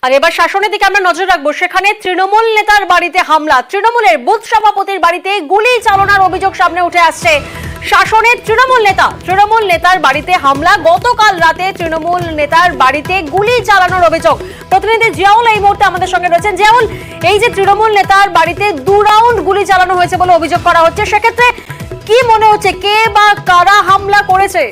আর এবার শাসনের দিকে আমরা নজর রাখবো। সেখানে তৃণমূল নেতার বাড়িতে হামলা, তৃণমূলের বুথ সভাপতির বাড়িতে গুলি চালনার অভিযোগ সামনে উঠে আসছে। শাসনের তৃণমূল নেতার বাড়িতে হামলা, গতকাল রাতে তৃণমূল নেতার বাড়িতে গুলি চালানোর অভিযোগ। প্রতিনিধি জিয়াউল এই মুহূর্তে আমাদের সঙ্গে রয়েছেন। জিয়াউল, এই যে তৃণমূল নেতার বাড়িতে 2 রাউন্ড গুলি চালানো হয়েছে বলে অভিযোগ করা হচ্ছে, সেক্ষেত্রে কি মনে হচ্ছে কে বা কারা হামলা করেছে?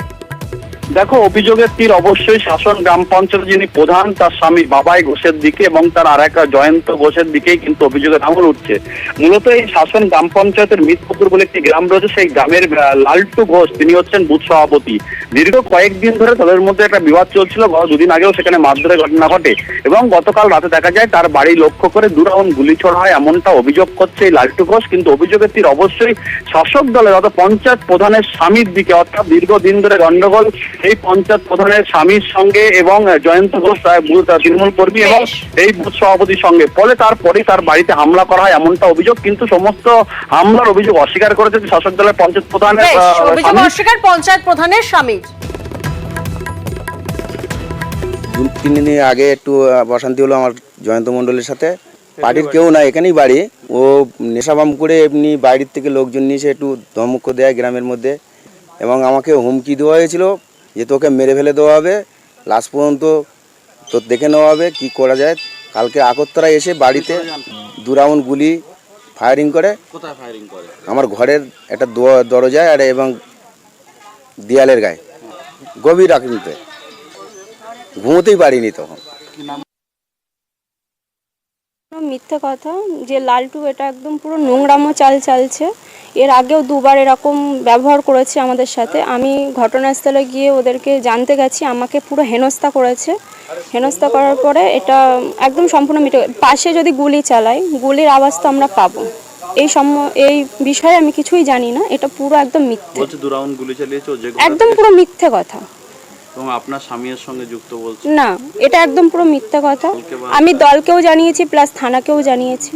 দেখো, অভিযোগের তীর অবশ্যই শাসন গ্রাম পঞ্চায়েত যিনি প্রধান তার স্বামী বাবাই ঘোষের দিকে এবং তার আর এক জয়ন্ত ঘোষের দিকেই কিন্তু অভিযোগের আঙুল উঠছে। মূলত এই শাসন গ্রাম পঞ্চায়েতের মিতপুকুর বলে একটি গ্রাম রয়েছে, সেই গ্রামের লালটু ঘোষ তিনি হচ্ছেন বুথ সভাপতি। দীর্ঘ কয়েকদিন ধরে তাদের মধ্যে একটা বিবাদ চলছিল। 2 দিন আগেও সেখানে মারধরের ঘটনা ঘটে এবং গতকাল রাতে দেখা যায় তার বাড়ি লক্ষ্য করে 2 রাউন্ড গুলি ছোড়া হয়, এমনটা অভিযোগ করছে এই লালটু ঘোষ। কিন্তু অভিযোগের তীর অবশ্যই শাসক দলের অর্থাৎ পঞ্চায়েত প্রধানের স্বামীর দিকে, অর্থাৎ দীর্ঘদিন ধরে গন্ডগোল এই পঞ্চায়েত প্রধানের স্বামীর সঙ্গে এবং জয়ন্ত ঘোষ তৃণমূল কর্মী এবং এই বুথ সভাপতির সঙ্গে, ফলে তারপরেই তার বাড়িতে হামলা করা হয় এমনটা অভিযোগ। কিন্তু সমস্ত হামলার অভিযোগ অস্বীকার করেছে শাসক দলের পঞ্চায়েত প্রধানের অভিযোগ অস্বীকার পঞ্চায়েত প্রধানের স্বামীর। 2-3 দিন আগে একটু অশান্তি হলো আমার জয়ন্ত মণ্ডলের সাথে। পার্টির কেউ না, এখানেই বাড়ি। ও নেশাবাম করে এমনি বাইরের থেকে লোকজন নিয়ে এসে একটু ধমক দেয় গ্রামের মধ্যে এবং আমাকে হুমকি দেওয়া হয়েছিল যে তোকে মেরে ফেলে দেওয়া হবে, লাস্ট পর্যন্ত তো দেখে নেওয়া হবে কি করা যায়। কালকে আকরতলায় এসে বাড়িতে 2 রাউন্ড গুলি ফায়ারিং করে। কোথায় ফায়ারিং করে? আমার ঘরের একটা দরজায় আর এবং দেয়ালের গায়ে, গভীর রাত্রিতে ঘুমোতেই পারিনি তখন। মিথ্যে কথা যে লালটু এটা একদম পুরো নোংরামো চাল চালছে। এর আগেও 2বার এরকম ব্যবহার করেছে আমাদের সাথে। আমি ঘটনাস্থলে গিয়ে ওদেরকে জানতে গেছি, আমাকে পুরো হেনস্থা করেছে। হেনস্থা করার পরে এটা একদম সম্পূর্ণ মিথ্যে। পাশে যদি গুলি চালায়, গুলির আওয়াজ তো আমরা পাবো। এই বিষয়ে আমি কিছুই জানি না, এটা পুরো একদম মিথ্যে। বলছে 2 রাউন্ড গুলি চালিয়েছে, একদম পুরো মিথ্যে কথা। এবং আপনার স্বামীর সঙ্গে যুক্ত বলছে না, এটা একদম পুরো মিথ্যে কথা। আমি দলকেও জানিয়েছি প্লাস থানাকেও জানিয়েছি।